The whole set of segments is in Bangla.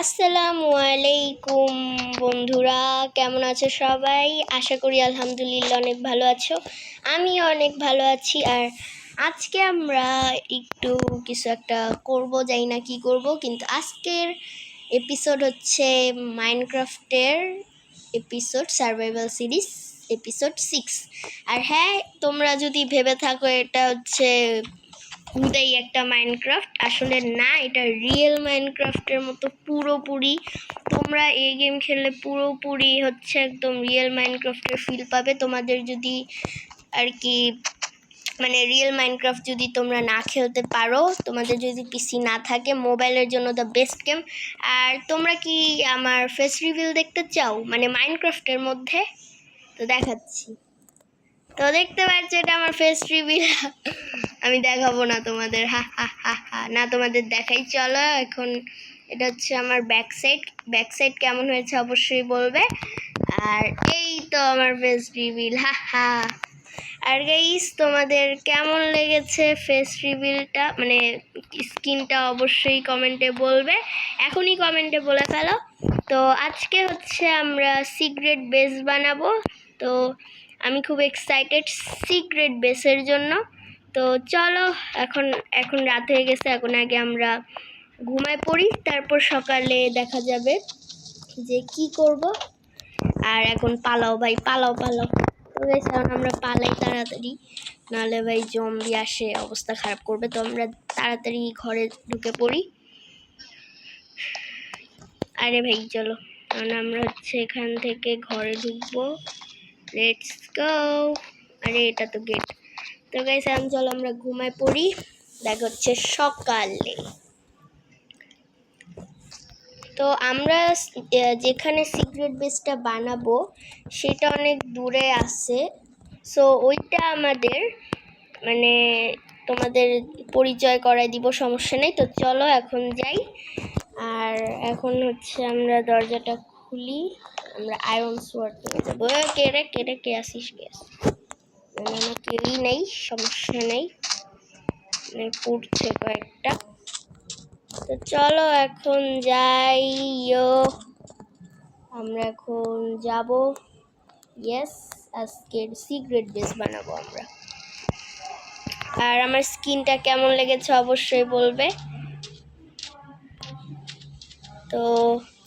আসসালামু আলাইকুম বন্ধুরা, কেমন আছো সবাই? আশা করি আলহামদুলিল্লাহ অনেক ভালো আছো। আমি অনেক ভালো আছি। আর আজকে আমরা একটু কিছু একটা করব, জানি না কি করব, কিন্তু আজকের এপিসোড হচ্ছে মাইনক্রাফটের এপিসোড সার্ভাইভাল সিরিজ এপিসোড 6। আর হ্যাঁ, তোমরা যদি ভেবে থাকো এটা হচ্ছে ওটাই একটা মাইনক্রাফট, আসলে না, এটা রিয়েল মাইনক্রাফটের মতো পুরোপুরি। তোমরা এই গেম খেললে পুরোপুরি হচ্ছে একদম রিয়েল মাইনক্রাফটের ফিল পাবে। তোমাদের যদি আর কি মানে রিয়েল মাইনক্রাফট যদি তোমরা না খেলতে পারো, তোমাদের যদি পিসি না থাকে, মোবাইলের জন্য দ্য বেস্ট গেম। আর তোমরা কি আমার ফেস রিভিল দেখতে চাও মানে মাইনক্রাফটের মধ্যে? তো দেখাচ্ছি। তো দেখতে পাচ্ছ এটা আমার ফেস রিভিল। আমি দেখাবো না তোমাদের, হা হা হা হা, না তোমাদের দেখাই। চলো এখন এটা হচ্ছে আমার ব্যাক সাইড কেমন হয়েছে অবশ্যই বলবে। আর এই তো আমার ফেস রিভিল, হা হা। আর গাইস, তোমাদের কেমন লেগেছে ফেস রিভিলটা মানে স্কিনটা অবশ্যই কমেন্টে বলবে, এখনই কমেন্টে বলে ফেলো। তো আজকে হচ্ছে আমরা সিক্রেট বেস বানাবো। তো আমি খুব এক্সাইটেড সিক্রেট বেসের জন্য। তো চলো, এখন রাত হয়ে গেছে, এখন আগে আমরা ঘুমায় পড়ি, তারপর সকালে দেখা যাবে যে কি করব। আর এখন পালাও ভাই, পালাও। তো এখন আমরা পালাই তাড়াতাড়ি, নাহলে ভাই জম্বি আসে অবস্থা খারাপ করবে। তো আমরা তাড়াতাড়ি ঘরে ঢুকে পড়ি। আরে ভাই চলো, কারণ আমরা হচ্ছে এখান থেকে ঘরে ঢুকবো। Let's go. আরে এটা তো গেট। তো গাইস এখন চলো আমরা ঘুমায় পড়ি, দেখা হচ্ছে সকালে। তো আমরা যেখানে সিক্রেট বেসটা বানাবো সেটা অনেক দূরে আছে। সো ওইটা আমাদের মানে তোমাদের পরিচয় করাই দিব, সমস্যা নেই। তো চলো এখন যাই। আর এখন হচ্ছে আমরা দরজাটা খুলি, আমরা আয়রন সোয়ার্ড নিয়ে যাবো। কে আসিস? না কেউই নেই, সমস্যা নেই, পড়ছে কয়েকটা। তো চলো এখন যাই। আমরা এখন যাব। ইয়েস, আজকের সিক্রেট বেস বানাবো আমরা। আর আমার স্কিনটা কেমন লেগেছে অবশ্যই বলবে। তো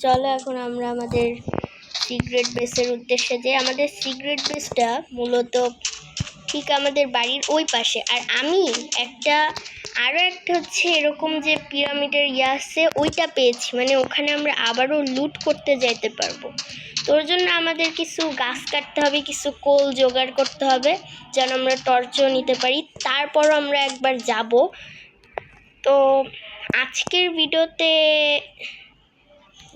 চলো এখন আমরা আমাদের সিক্রেট বেসের উদ্দেশ্যে যাই। আমাদের সিক্রেট বেসটা মূলত ঠিক আমাদের বাড়ির ওই পাশে। আর আমি আরও একটা হচ্ছে এরকম যে পিরামিডের আছে ওইটা পেয়েছি, মানে ওখানে আমরা আবারও লুট করতে যাইতে পারবো। তোর জন্য আমাদের কিছু গাছ কাটতে হবে, কিছু কোল জোগাড় করতে হবে যেন আমরা টর্চও নিতে পারি, তারপরও আমরা একবার যাব। তো আজকের ভিডিওতে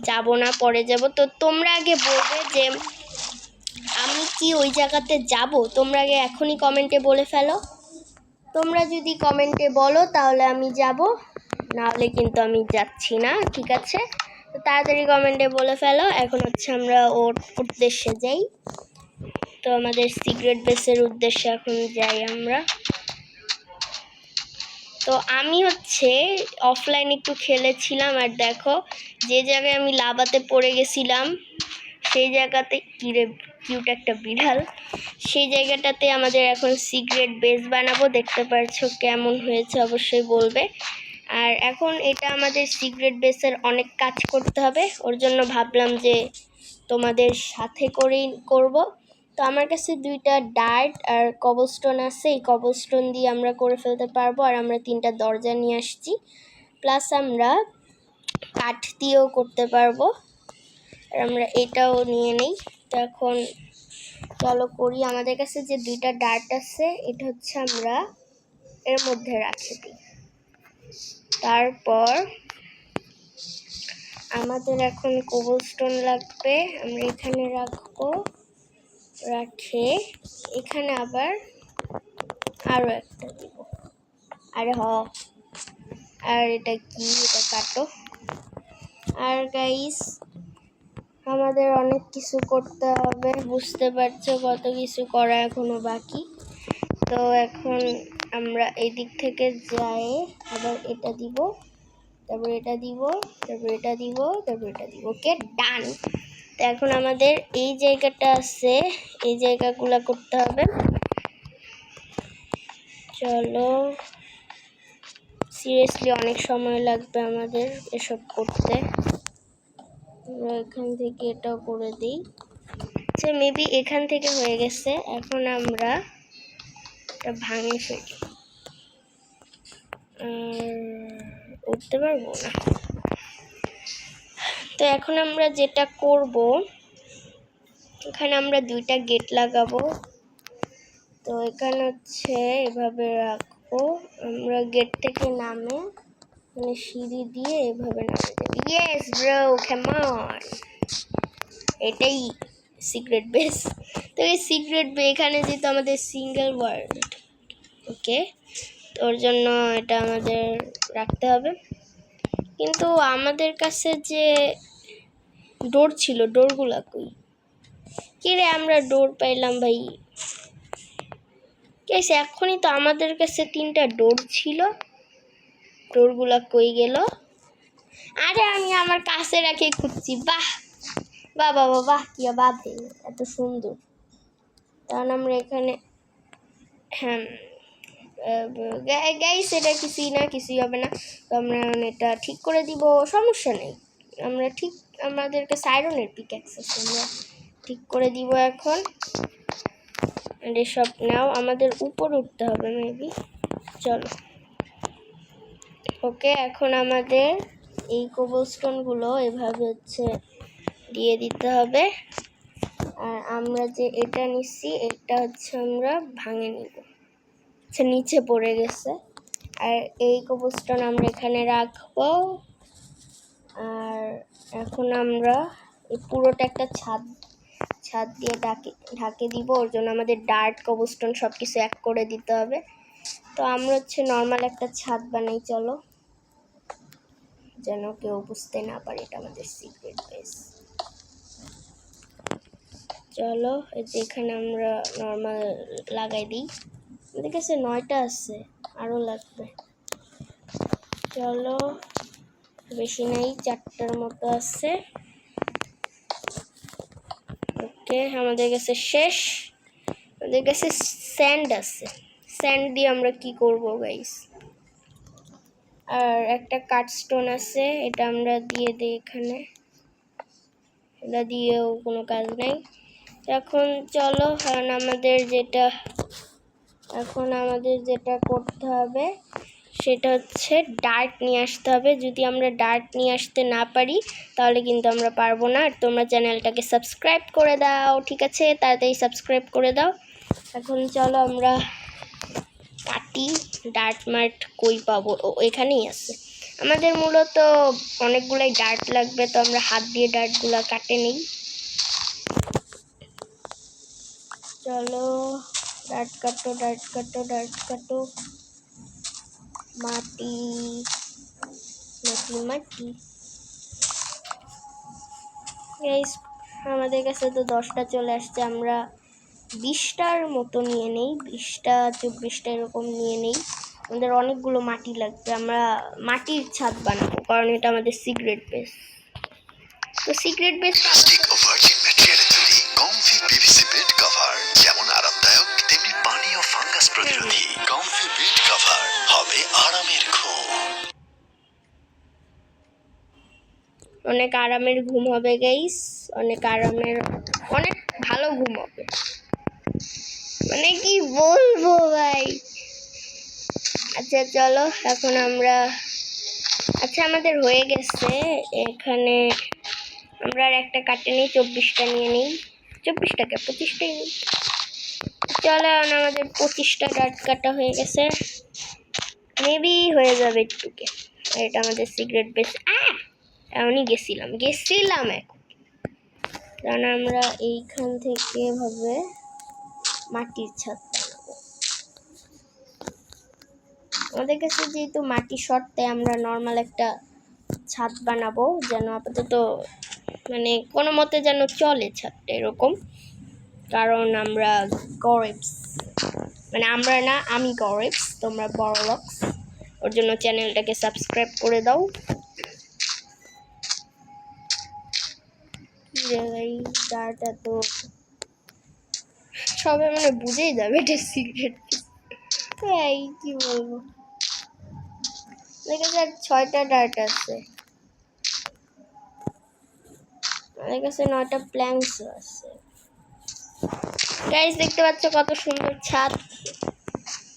যাব না, পরে যাব। তো তোমরা আগে বলবে যে আমি কি ওই জায়গাতে যাব, তোমরা আগে এখনই কমেন্টে বলে ফেলো। তোমরা যদি কমেন্টে বলো তাহলে আমি যাব, নাহলে কিন্তু আমি যাচ্ছি না, ঠিক আছে? তো তাড়াতাড়ি কমেন্টে বলে ফেলো। এখন হচ্ছে আমরা ওর উদ্দেশ্যে যাই। তো আমাদের সিক্রেট বেসের উদ্দেশ্যে এখন যাই আমরা। তো আমি হচ্ছে অফলাইন একটু খেলেছিলাম, আর দেখো যে জায়গায় আমি লাভাতে পড়ে গেছিলাম সেই জায়গাতে কিউট একটা বিড়াল, সেই জায়গাটাতে আমাদের এখন সিক্রেট বেস বানাবো। দেখতে পাচ্ছো কেমন হয়েছে অবশ্যই বলবে। আর এখন এটা আমাদের সিক্রেট বেসের অনেক কাজ করতে হবে, ওর জন্য ভাবলাম যে তোমাদের সাথে করেই করব। তো আমার কাছে 2টা ডার্ট আর কবলস্টোন আছে, এই কবলস্টোন দিয়ে আমরা করে ফেলতে পারবো। আর আমরা 3টা দরজা নিয়ে আসছি, প্লাস আমরা কাঠ দিয়েও করতে পারবো। আর আমরা এটাও নিয়ে নেই। তো এখন চলো করি। আমাদের কাছে যে 2টা ডার্ট আছে এটা হচ্ছে আমরা এর মধ্যে রাখে দিই। তারপর আমাদের এখন কবলস্টোন লাগবে, আমরা এখানে রাখবো, রাখে এখানে আবার আরো একটা দিব। আরে আর এটা কি, এটা কাটো। আর গাইস আমাদের অনেক কিছু করতে হবে, বুঝতে পারছো কত কিছু করা এখনো বাকি। তো এখন আমরা এই দিক থেকে যাই, আবার এটা দিব, তারপর এটা দিব, তারপর এটা দিব, তারপর এটা দিব। ওকে, ডান। তো এখন আমাদের এই জায়গাটা আছে, এই জায়গাগুলো করতে হবে। চলো, সিরিয়াসলি অনেক সময় লাগবে আমাদের এসব করতে। এখান থেকে এটাও করে দিই। আচ্ছা, মেবি এখান থেকে হয়ে গেছে। এখন আমরা এটা ভাঙে ফেলি, উঠতে পারবো না। তো এখন আমরা যেটা করব, এখানে আমরা দুইটা গেট লাগাবো। তো এখানে হচ্ছে এভাবে রাখবো, আমরা গেট থেকে নামে মানে সিঁড়ি দিয়ে এভাবে নামে যাবো। Yes bro, come on. এটাই সিক্রেট বেস। তো এই সিক্রেট বে এখানে যেহেতু আমাদের সিঙ্গেল ওয়ার্ড, ওকে, তোর জন্য এটা আমাদের রাখতে হবে। কিন্তু আমাদের কাছে যে ডোর ছিল, ডোরগুলা কই? কি রে, আমরা ডোর পাইলাম ভাই? কেসে এখনই তো আমাদের কাছে 3টা ডোর ছিল, ডোরগুলা কই গেল? আরে আমি আমার কাছে রাখে খুঁজছি। বাহ বাহ বাহ বাহ, কি বাধে, এত সুন্দর। কারণ আমরা এখানে, হ্যাঁ গাইস, এটা কিছুই হবে না। তো আমরা এটা ঠিক করে দিব, সমস্যা নেই। আমরা ঠিক, আমাদেরকে সাইরনের পিক্যাক্স আছে, আমরা ঠিক করে দিব এখন। এসব নাও, আমাদের উপর উঠতে হবে মেবি। চলো, ওকে, এখন আমাদের এই কোবলস্টোনগুলো এভাবে হচ্ছে দিয়ে দিতে হবে। আর আমরা যে এটা নিচ্ছি, এটা হচ্ছে আমরা ভাঙে নিব। আচ্ছা, নিচে পড়ে গেছে। আর এই কোবলস্টোন আমরা এখানে রাখবো। আর এখন আমরা এই পুরোটা একটা ছাদ দিয়ে ঢাকে দিব। ওর জন্য আমাদের ডার্ট, কোবলস্টোন সব কিছু এক করে দিতে হবে। তো আমরা হচ্ছে নর্মাল একটা ছাদ বানাই, চলো, যেন কেউ বুঝতে না পারে এটা আমাদের সিক্রেট বেস। চলো, এই যে এখানে আমরা নর্মাল লাগাই দিই। আমাদের কাছে 9টা আছে, আরও লাগবে। চলো, বেশি নেই, 4টার মতো আছে। ওকে, আমাদের কাছে শেষ। আমাদের কাছে স্যান্ড আছে, স্যান্ড দিয়ে আমরা কি করব গাইস? আর একটা কাটস্টোন আছে, এটা আমরা দিয়ে দিই এখানে। এটা দিয়েও কোনো কাজ নেই। এখন চলো, কারণ এখন আমাদের যেটা করতে হবে সেটা হচ্ছে ডার্ট নিয়ে আসতে হবে। যদি আমরা ডার্ট নিয়ে আসতে না পারি তাহলে কিন্তু আমরা পারবো না। আর তোমরা চ্যানেলটাকে সাবস্ক্রাইব করে দাও, ঠিক আছে? তাড়াতাড়ি সাবস্ক্রাইব করে দাও। এখন চলো আমরা কাটি। ডার্ট মার্ট কই পাবো? ও, এখানেই আছে। আমাদের মূলত অনেকগুলাই ডার্ট লাগবে, তো আমরা হাত দিয়ে ডার্টগুলো কাটে নিই। চলো, ডার্ট কাটো, ডার্ট কাটো, ডার্ট কাটো। মাটি মাটি মাটি। গাইস, আমাদের কাছে তো 10টা চলে আসছে। আমরা 20টার মতো নিয়ে নেই, 20টা 24টা এরকম নিয়ে নেই। আমাদের অনেকগুলো মাটি লাগবে। আমরা মাটির ছাদ বানাবো, কারণ এটা আমাদের সিক্রেট বেস। তো সিক্রেট বেস প্লাস্টিক ও ভার্জিন ম্যাটেরিয়ালে তৈরি কমফি পিভিসি বেড কভার যেমন আরামদায়ক তেমনি পানি ও ফাঙ্গাস প্রতিরোধী। কমফি বেড কভার হবে আরামের ঘুম। অনেক আরামের ঘুম হবে গাইস, অনেক ভালো ঘুম হবে। মানে কি বলবো ভাই। আচ্ছা চলো, এখন আমরা, আচ্ছা আমাদের হয়ে গেছে। এখানে আমরা আর একটা কাটে নিই, 24টা নিয়ে নিই। 24টাকে 25টাই নিই। চলো, আমাদের 25টা ডার্ট কাটা হয়ে গেছে, মেবি হয়ে যাবে একটুকে। এটা আমাদের সিক্রেট বেস। এমনই গেছিলাম এখন। কারণ আমরা এইখান থেকে ভাবে মাটির ছাদ বানাবো। আমাদের কাছে যেহেতু মাটি শর্ট, তাই আমরা নর্মাল একটা ছাদ বানাবো, যেন আপাতত মানে কোনো মতে যেন চলে ছাদটা এরকম, কারণ আমরা গরিবস, মানে আমরা না, আমি গরিবস, তোমরা বড়লোকস। ওর জন্য চ্যানেলটাকে সাবস্ক্রাইব করে দাও। দাঁড়টা তো সবাই মানে বুঝেই যাবে এটা সিক্রেট। এই কি বলবো, দেখে যাক 6টা ডার্ট আছে, আমার কাছে 9টা প্ল্যাঙ্কস আছে। গাইস দেখতে পাচ্ছ কত সুন্দর ছাদ,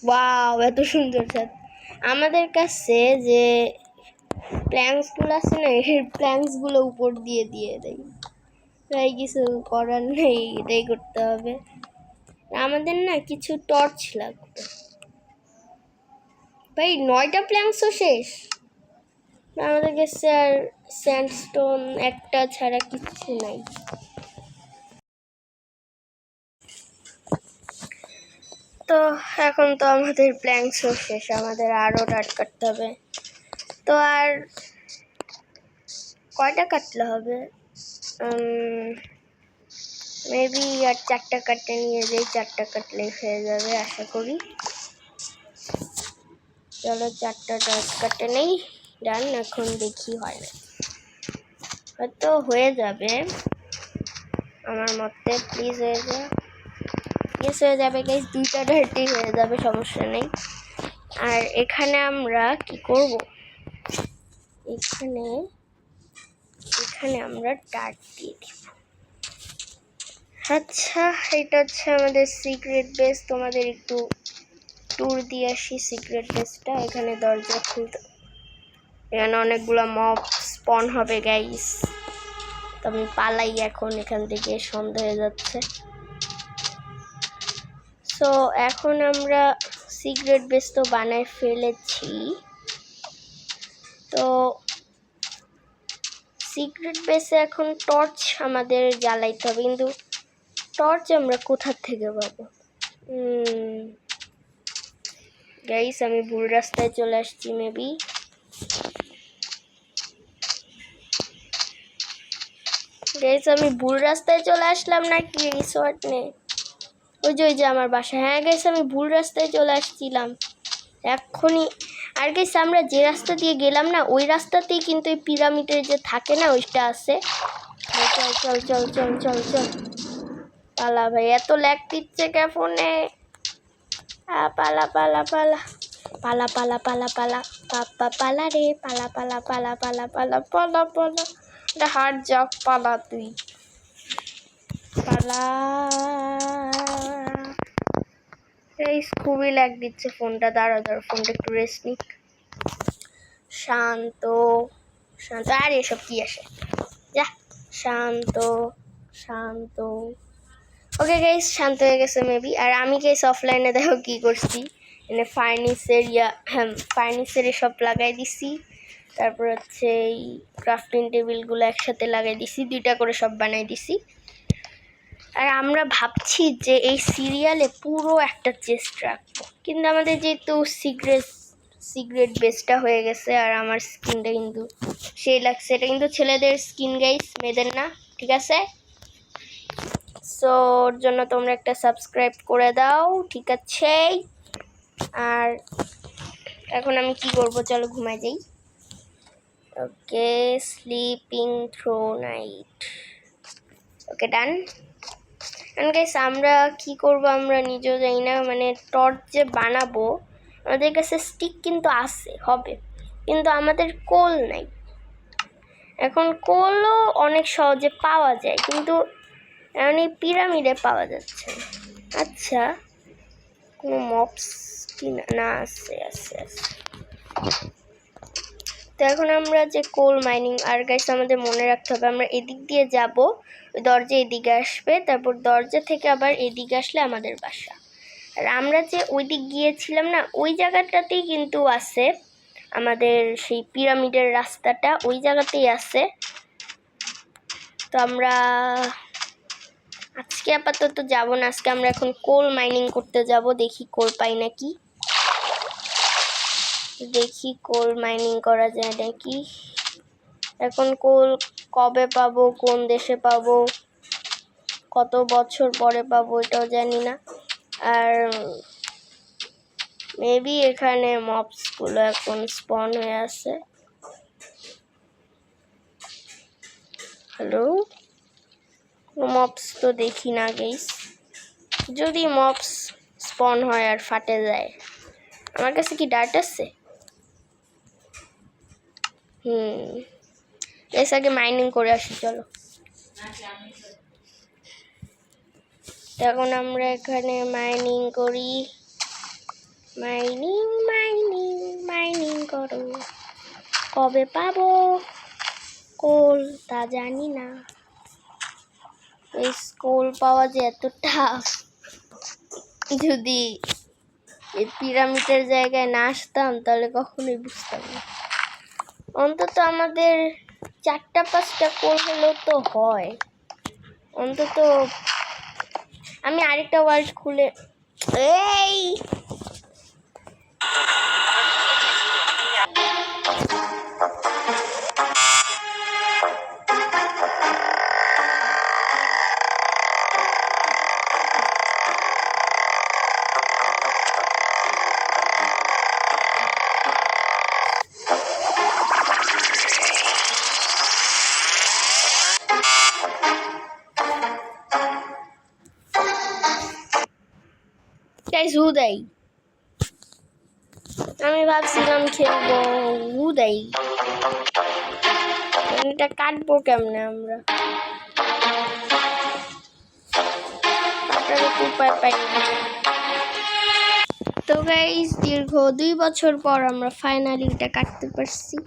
ওয়াও এত সুন্দর ছাদ। আমাদের কাছে যে প্ল্যাঙ্কসগুলো আছে না, এই প্ল্যাঙ্কসগুলো উপর দিয়ে দেয়, তাই কিছু করার নেই, এটাই করতে হবে। আমাদের না কিছু টর্চ লাগবে ভাই, 9টা প্ল্যাঙ্কসও শেষ। আমাদের কাছে আর স্যান্ডস্টোন একটা ছাড়া কিচ্ছু নাই। তো এখন তো আমাদের প্ল্যাঙ্কসও শেষ, আমাদের আরও ডাট কাটতে হবে। তো আর কয়টা কাটলে হবে? মেবি আর 4টা কাটতে নিয়ে যাই, 4টা কাটলেই হয়ে যাবে আশা করি। চলো 4টা ডাট কাটে নেই, ডান। এখন দেখি হয় না, হয়তো হয়ে যাবে আমার মতে। প্লিজ হয়ে যা, ইয়েস হয়ে যাবে গাইস, 2টা ডার্টই হয়ে যাবে, সমস্যা নেই। আর এখানে আমরা কি করব, এখানে আমরা ডার্ট দিয়ে দিব। আচ্ছা, এটা হচ্ছে আমাদের সিক্রেট বেস। তোমাদের একটু ট্যুর দিয়ে আসি সিক্রেট বেসটা। এখানে দরজা খুলতে, এখানে অনেকগুলো মব স্পন হবে গাইস। তো আমি পালাই এখন এখান থেকে, সন্ধ্যা হয়ে যাচ্ছে। সো এখন আমরা সিক্রেট বেস তো বানায় ফেলেছি। তো সিক্রেট বেসে এখন টর্চ আমাদের জ্বালাইতে হবে, কিন্তু টর্চ আমরা কোথা থেকে পাবো? গাইস আমি ভুল রাস্তায় চলে আসছি মেবি। গাইস আমি ভুল রাস্তায় চলে আসলাম নাকি রিসর্ট নে? ওই যে আমার বাসা। হ্যাঁ গাইস আমি ভুল রাস্তায় চলে আসছিলাম এক্ষুনি। আর গাইস আমরা যে রাস্তা দিয়ে গেলাম না, ওই রাস্তাতেই কিন্তু এই পিরামিডের যে থাকে না, ওইটা আছে। চল চল চল চল চল চল, পালা ভাই, এত ল্যাগ দিচ্ছে কে ফোনে? পালা পালা পালা পালা পালা পালা পালা পাপা পালা রে, পালা পালা পালা পালা পালা পালা পালা, এটা হার যাক, পালা তুই পালা। এই খুবই ল্যাগ দিচ্ছে ফোনটা, দাঁড়া ফোনটা একটু রেস্ট নিক। শান্ত শান্ত, আর এসব কি আসে, যা শান্ত শান্ত। ওকে গাইস শান্ত হয়ে গেছে মেবি। আর আমি গাইস অফলাইনে দেখো কি করছি, মানে ফার্নিচার সব লাগাই দিছি। তারপর হচ্ছে এই ক্রাফটিং টেবিলগুলো একসাথে লাগাই দিছি, 2টা করে সব বানাই দিছি। আর আমরা ভাবছি যে এই সিরিয়ালে পুরো একটা চেস্ট রাখবো, কিন্তু আমাদের যেহেতু সিক্রেট বেসটা হয়ে গেছে, আর আমার স্কিনটা কিন্তু সেই লাগছে। এটা কিন্তু ছেলেদের স্কিন গাইস, মেয়েদের না, ঠিক আছে? সো ওর জন্য তোমরা একটা সাবস্ক্রাইব করে দাও, ঠিক আছে? আর এখন আমি কি করব, চলো ঘুমাই যাই। Okay, sleeping through night, okay done. And guys আমরা কি করব আমরা নিজেও জানি না, মানে টর্চ যে বানাবো, আমাদের কাছে স্টিক কিন্তু আছে, হবে, কিন্তু আমাদের কোল নাই। এখন কোলও অনেক সহজে পাওয়া যায়, কিন্তু এখন এই পিরামিডে পাওয়া যাচ্ছে না। আচ্ছা, কোনো মবস কি না? আছে আছে আছে। তো এখন আমরা যে কোল মাইনিং, আর গাইস আমাদের মনে রাখতে হবে আমরা এদিক দিয়ে যাব, ওই দরজা এদিকে আসবে, তারপর দরজা থেকে আবার এদিকে আসলে আমাদের বাসা। আর আমরা যে ওই দিক গিয়েছিলাম না, ওই জায়গাটাতেই কিন্তু আছে আমাদের সেই পিরামিডের রাস্তাটা, ওই জায়গাতেই আছে। তো আমরা আজকে আপাতত যাব না, আজকে আমরা এখন কোল মাইনিং করতে যাব। দেখি কোল পাই নাকি, দেখি কোল মাইনিং করা যায় নাকি। এখন কোল কবে পাবো, কোন দেশে পাবো, কত বছর পরে পাবো এটাও জানি না। আর মেবি এখানে মবসগুলো এখন স্পন হয়ে আছে। হ্যালো, মবস তো দেখি না গাইস। যদি মবস স্পন হয় আর ফাটে যায়, আমার কাছে কি ডার্ট আছে? এর আগে মাইনিং করে আসি, চলো। এখন আমরা এখানে মাইনিং করি। মাইনিং মাইনিং মাইনিং করো। কবে পাবো কোল তা জানি না। এই কোল পাওয়া যে এত টাফ, যদি এই পিরামিডের জায়গায় না আসতাম তাহলে কখনোই বুঝতাম না। অন্তত আমাদের 4-5টা কোল হলেও তো হয়। অন্তত আমি আরেকটা ওয়ার্ল্ড খুলে এই হুদাই, আমি ভাবছিলাম খেলবো হুদাই। এটা কাটবো কেমনে আমরা? উপায় পাই না। তো গাইস, দীর্ঘ 2 বছর পর আমরা ফাইনালি এটা কাটতে পারছি।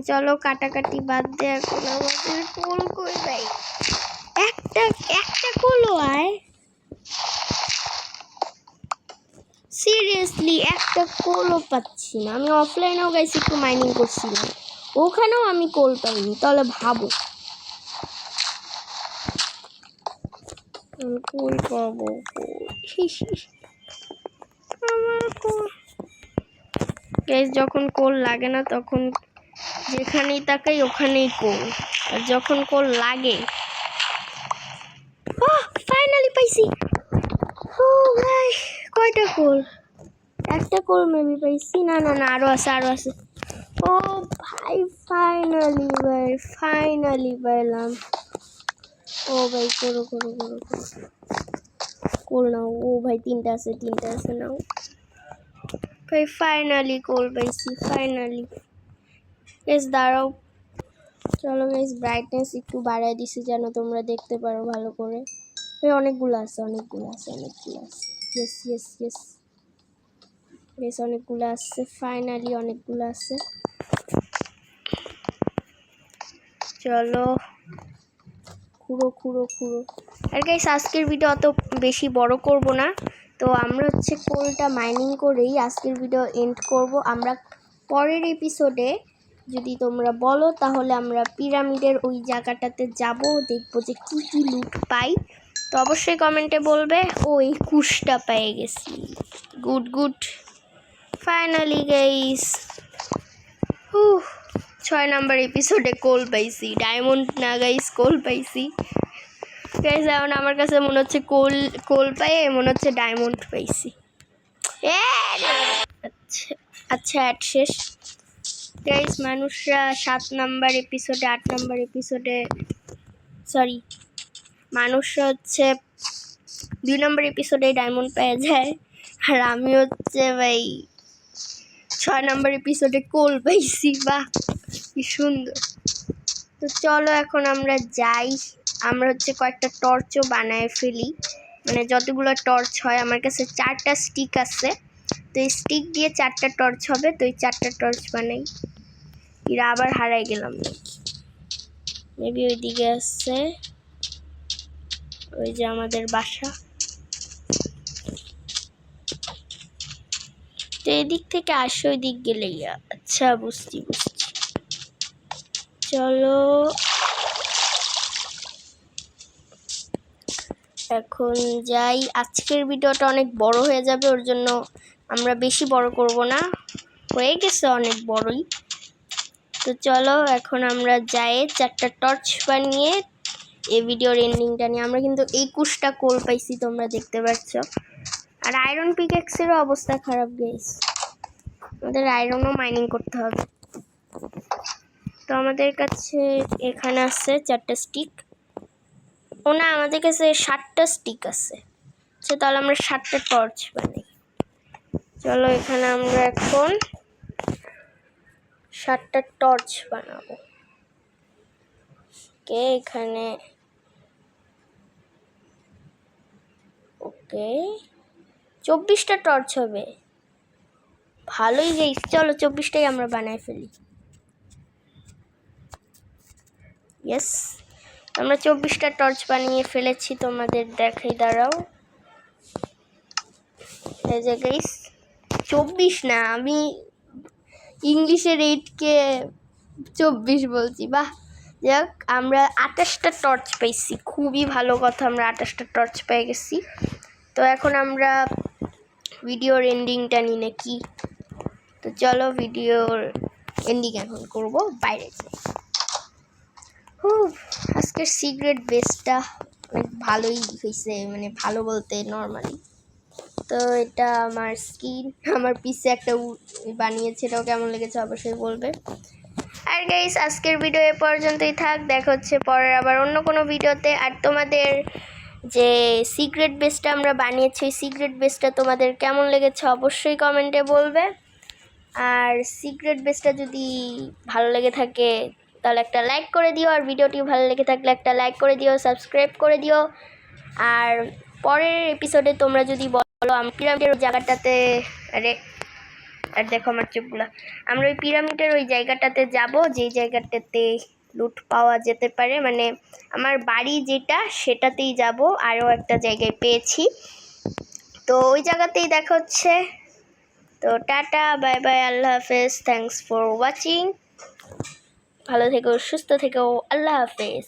চলো কাটাকাটি বাদ দে, এখন আমাদের কোল কই ভাই? একটা কোলও আয়, সিরিয়াসলি একটা কোলও পাচ্ছি না। আমি অফলাইনেও গাইস একটু মাইনিং করছিলাম, ওখানেও আমি কোল পাইনি। তাহলে ভাবো কোল পাবো আমার কোল। গাইস, যখন কোল লাগে না তখন যেখানেই তাকাই ওখানেই কোল, আর যখন কোল লাগে ফাইনালি পাইছি। ও ভাই, কয়টা কোল? একটা কোল মেবি পাইছি। না না না, আরো আছে। ও ভাই ফাইনালি পাইলাম। ও ভাই করো কোল নাও। ও ভাই তিনটা আছে নাও ভাই। ফাইনালি কোল পাইছি, ফাইনালি। গাইস দাঁড়াও, চলো গাইস ব্রাইটনেস একটু বাড়ায় দিছি যেন তোমরা দেখতে পারো ভালো করে। ভাই অনেকগুলো আছে। ইয়েস বেশ অনেকগুলো আছে, ফাইনালি অনেকগুলো আছে। চলো খুঁড়ো। আর গাইস আজকের ভিডিও অত বেশি বড় করব না, তো আমরা হচ্ছে কোলটা মাইনিং করেই আজকের ভিডিও এন্ড করব। আমরা পরের এপিসোডে যদি তোমরা বলো তাহলে আমরা পিরামিডের ওই জায়গাটাতে যাব, দেখবো যে কি লুট পাই। তো অবশ্যই কমেন্টে বলবে। ও এই কুশটা পেয়ে গেছি, গুড। ফাইনালি গাইস 6 নাম্বার এপিসোডে কোল পাইছি, ডায়মন্ড না গাইস, কোল পাইছি গাইস। এখন আমার কাছে মনে হচ্ছে কোল পাইয়ে মনে হচ্ছে ডায়মন্ড পাইছি। আচ্ছা অ্যাড শেষ গাইস। মানুষরা 7 নাম্বার এপিসোডে 8 নাম্বার এপিসোডে মানুষরা হচ্ছে 2 নাম্বার এপিসোডে ডায়মন্ড পেয়ে যায়, আর আমি হচ্ছে ভাই 6 নাম্বার এপিসোডে কোল পাইছি। বাহ কি সুন্দর। তো চলো এখন আমরা যাই। আমরা হচ্ছে কয়েকটা টর্চও বানায় ফেলি, মানে যতগুলো টর্চ হয়। আমার কাছে 4টা স্টিক আছে, তো এই স্টিক দিয়ে 4টা টর্চ হবে। তো এই 4টা টর্চ বানাই। এরা আবার হারাই গেলাম, মেবি ওইদিকে আছে, ওই যে আমাদের বাসা। তো এদিক থেকে আসো, ওই দিক গেলেই। আচ্ছা বুঝছি। চলো এখন যাই। আজকের ভিডিওটা অনেক বড় হয়ে যাবে, ওর জন্য আমরা বেশি বড় করব না, হয়ে গেছে অনেক বড়ই। তো চলো এখন আমরা যাই 4টা টর্চ বানিয়ে এই ভিডিওর এন্ডিংটা নিয়ে। আমরা কিন্তু 21টা কোল পাইছি, তোমরা দেখতে পাচ্ছ। আর আয়রন পিকেক্সেরও অবস্থা খারাপ গাইস, আমাদের আয়রনও মাইনিং করতে হবে। তো আমাদের কাছে এখানে আছে 4টা স্টিক, ও না আমাদের কাছে 7টা স্টিক আছে। আচ্ছা তাহলে আমরা 7টা টর্চ বানাই। চলো এখানে আমরা এখন 7টা টর্চ বানাবো। ওকে এখানে ওকে 24টা টর্চ হবে, ভালোই গাইস। চলো 24টাই আমরা বানাই ফেলি। ইয়েস, আমরা 24টা টর্চ বানিয়ে ফেলেছি, তোমাদের দেখাই, দাঁড়াও। এই যে গাইস 24 না, আমি ইংলিশের 8কে 24 বলছি, বাহ। যাক আমরা 28টা টর্চ পাইছি, খুবই ভালো কথা, আমরা 28টা টর্চ পেয়ে গেছি। তো এখন আমরা ভিডিওর এন্ডিংটা নিই নাকি? তো চলো ভিডিওর এন্ডিং এখন করব বাইরে যাই। আজকের সিক্রেট বেসটা অনেক ভালোই হয়েছে, মানে ভালো বলতে নর্মালি। তো এটা আমার স্কিন, আমার পিছে একটা বানিয়েছে, এটাও কেমন লেগেছে অবশ্যই বলবে। আর গাইস আজকের ভিডিও এ পর্যন্তই থাক, দেখা হচ্ছে পরের আবার অন্য কোনো ভিডিওতে। আর তোমাদের যে সিক্রেট বেসটা আমরা বানিয়েছি, ওই সিক্রেট বেসটা তোমাদের কেমন লেগেছে অবশ্যই কমেন্টে বলবে। আর সিক্রেট বেসটা যদি ভালো লেগে থাকে তাহলে একটা লাইক করে দিও, আর ভিডিওটি ভালো লেগে থাকলে একটা লাইক করে দিও, সাবস্ক্রাইব করে দিও। আর পরের এপিসোডে তোমরা যদি বলো আমি পিরামিডের ওই জায়গাটাতে, আর দেখো আমার চোখগুলা, আমরা ওই পিরামিডের ওই জায়গাটাতে যাব, যেই জায়গাটাতে লুট পাওয়া যেতে পারে, মানে আমার বাড়ি যেটা সেটাতেই যাব। আরও একটা জায়গায় পেয়েছি, তো ওই জায়গাতেই দেখা হচ্ছে। তো টাটা, বাই বাই, আল্লাহ হাফেজ, থ্যাঙ্কস ফর ওয়াচিং, ভালো থেকো, সুস্থ থেকো, আল্লাহ হাফেজ।